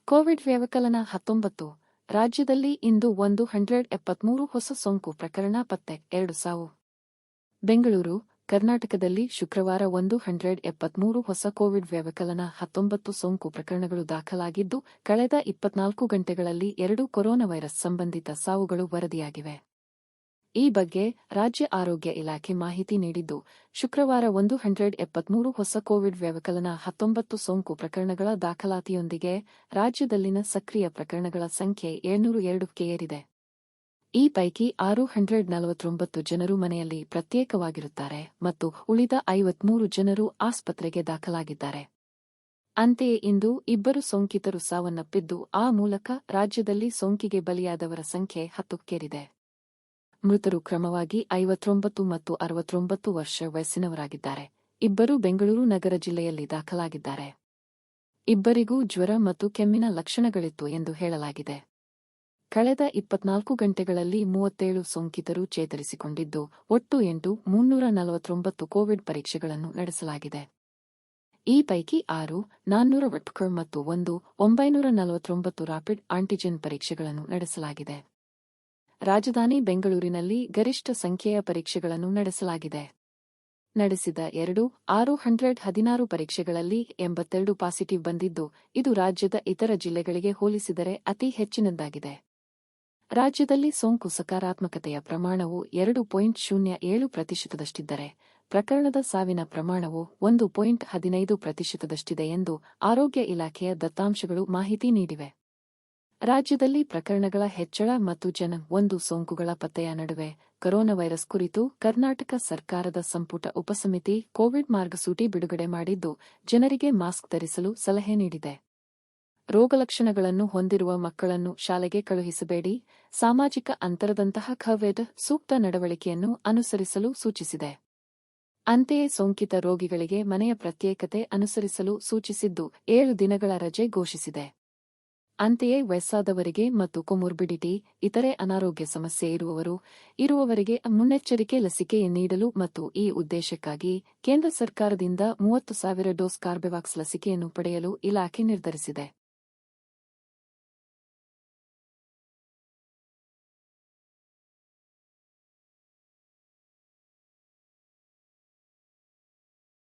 Covid ವ್ಯವಕಲನ 19 ರಾಜ್ಯದಲ್ಲಿ ಇಂದು 173 ಹೊಸ ಸೋಂಕು ಪ್ರಕರಣ ಪತ್ತೆ 2 ಸಾವು. ಬೆಂಗಳೂರು, ಕರ್ನಾಟಕದಲ್ಲಿ ಶುಕ್ರವಾರ 173 ಹೊಸ ಕೋವಿಡ್ ವ್ಯವಕಲನ 19 ಸೋಂಕು ಪ್ರಕರಣಗಳು ದಾಖಲಾಗಿದ್ದು, ಕಳೆದ 24 ಗಂಟೆಗಳಲ್ಲಿ 2 ಕೊರೋನಾ ವೈರಸ್ ಸಂಬಂಧಿತ ಸಾವುಗಳು ವರದಿಯಾಗಿವೆ. ಈ ಬಗ್ಗೆ ರಾಜ್ಯ ಆರೋಗ್ಯ ಇಲಾಖೆ ಮಾಹಿತಿ ನೀಡಿದ್ದು, ಶುಕ್ರವಾರ 173 ಹೊಸ ಕೋವಿಡ್ ವ್ಯವಕಲನ 19 ಸೋಂಕು ಪ್ರಕರಣಗಳ ದಾಖಲಾತಿಯೊಂದಿಗೆ ರಾಜ್ಯದಲ್ಲಿನ ಸಕ್ರಿಯ ಪ್ರಕರಣಗಳ ಸಂಖ್ಯೆ 702ಕ್ಕೆ ಏರಿದೆ. ಈ ಪೈಕಿ 649 ಜನರು ಮನೆಯಲ್ಲಿ ಪ್ರತ್ಯೇಕವಾಗಿರುತ್ತಾರೆ ಮತ್ತು ಉಳಿದ 53 ಜನರು ಆಸ್ಪತ್ರೆಗೆ ದಾಖಲಾಗಿದ್ದಾರೆ. ಅಂತೆಯೇ ಇಂದು 2 ಸೋಂಕಿತರು ಸಾವನ್ನಪ್ಪಿದ್ದು, ಆ ಮೂಲಕ ರಾಜ್ಯದಲ್ಲಿ ಸೋಂಕಿಗೆ ಬಲಿಯಾದವರ ಸಂಖ್ಯೆ 10ಕ್ಕೇರಿದೆ. ಮೃತರು ಕ್ರಮವಾಗಿ 59 ಮತ್ತು 69 ವರ್ಷ ವಯಸ್ಸಿನವರಾಗಿದ್ದಾರೆ. 2 ಬೆಂಗಳೂರು ನಗರ ಜಿಲ್ಲೆಯಲ್ಲಿ ದಾಖಲಾಗಿದ್ದಾರೆ. ಇಬ್ಬರಿಗೂ ಜ್ವರ ಮತ್ತು ಕೆಮ್ಮಿನ ಲಕ್ಷಣಗಳಿತ್ತು ಎಂದು ಹೇಳಲಾಗಿದೆ. ಕಳೆದ 24 ಗಂಟೆಗಳಲ್ಲಿ 37 ಸೋಂಕಿತರು ಚೇತರಿಸಿಕೊಂಡಿದ್ದು, ಒಟ್ಟು 349 ಕೋವಿಡ್ ಪರೀಕ್ಷೆಗಳನ್ನು ನಡೆಸಲಾಗಿದೆ. ಈ ಪೈಕಿ 6 400 ಮತ್ತು 949 ರ್ಯಾಪಿಡ್ ಆಂಟಿಜೆನ್ ಪರೀಕ್ಷೆಗಳನ್ನು ನಡೆಸಲಾಗಿದೆ. ರಾಜಧಾನಿ ಬೆಂಗಳೂರಿನಲ್ಲಿ ಗರಿಷ್ಠ ಸಂಖ್ಯೆಯ ಪರೀಕ್ಷೆಗಳನ್ನು ನಡೆಸಲಾಗಿದೆ. ನಡೆಸಿದ 616 ಪರೀಕ್ಷೆಗಳಲ್ಲಿ 82 ಪಾಸಿಟಿವ್ ಬಂದಿದ್ದು, ಇದು ರಾಜ್ಯದ ಇತರ ಜಿಲ್ಲೆಗಳಿಗೆ ಹೋಲಿಸಿದರೆ ಅತಿ ಹೆಚ್ಚಿನದ್ದಾಗಿದೆ. ರಾಜ್ಯದಲ್ಲಿ ಸೋಂಕು ಸಕಾರಾತ್ಮಕತೆಯ ಪ್ರಮಾಣವು 2.07%ದಷ್ಟಿದ್ದರೆ, ಪ್ರಕರಣದ ಸಾವಿನ ಪ್ರಮಾಣವು 1.15%ದಷ್ಟಿದೆ ಎಂದು ಆರೋಗ್ಯ ಇಲಾಖೆಯ ದತ್ತಾಂಶಗಳು ಮಾಹಿತಿ ನೀಡಿವೆ. ರಾಜ್ಯದಲ್ಲಿ ಪ್ರಕರಣಗಳ ಹೆಚ್ಚಳ ಮತ್ತು ಜನ 1 ಸೋಂಕುಗಳ ಪತ್ತೆಯ ನಡುವೆ ಕೊರೋನಾ ವೈರಸ್ ಕುರಿತು ಕರ್ನಾಟಕ ಸರ್ಕಾರದ ಸಂಪುಟ ಉಪಸಮಿತಿ ಕೋವಿಡ್ ಮಾರ್ಗಸೂಚಿ ಬಿಡುಗಡೆ ಮಾಡಿದ್ದು, ಜನರಿಗೆ ಮಾಸ್ಕ್ ಧರಿಸಲು ಸಲಹೆ ನೀಡಿದೆ. ರೋಗಲಕ್ಷಣಗಳನ್ನು ಹೊಂದಿರುವ ಮಕ್ಕಳನ್ನು ಶಾಲೆಗೆ ಕಳುಹಿಸಬೇಡಿ, ಸಾಮಾಜಿಕ ಅಂತರದಂತಹ ಕೋವಿಡ್ ಸೂಕ್ತ ನಡವಳಿಕೆಯನ್ನು ಅನುಸರಿಸಲು ಸೂಚಿಸಿದೆ. ಅಂತೆಯೇ ಸೋಂಕಿತ ರೋಗಿಗಳಿಗೆ ಮನೆಯ ಪ್ರತ್ಯೇಕತೆ ಅನುಸರಿಸಲು ಸೂಚಿಸಿದ್ದು, 7 ದಿನಗಳ ರಜೆ ಘೋಷಿಸಿದೆ. ಅಂತೆಯೇ ವಯಸ್ಸಾದವರಿಗೆ ಮತ್ತು ಕೊಮೊರ್ಬಿಡಿಟಿ, ಇತರೆ ಅನಾರೋಗ್ಯ ಸಮಸ್ಯೆ ಇರುವವರಿಗೆ ಮುನ್ನೆಚ್ಚರಿಕೆ ಲಸಿಕೆ ನೀಡಲು ಮತ್ತು ಈ ಉದ್ದೇಶಕ್ಕಾಗಿ ಕೇಂದ್ರ ಸರ್ಕಾರದಿಂದ 30,000 ಡೋಸ್ ಕಾರ್ಬೆವಾಕ್ಸ್ ಲಸಿಕೆಯನ್ನು ಪಡೆಯಲು ಇಲಾಖೆ ನಿರ್ಧರಿಸಿದೆ.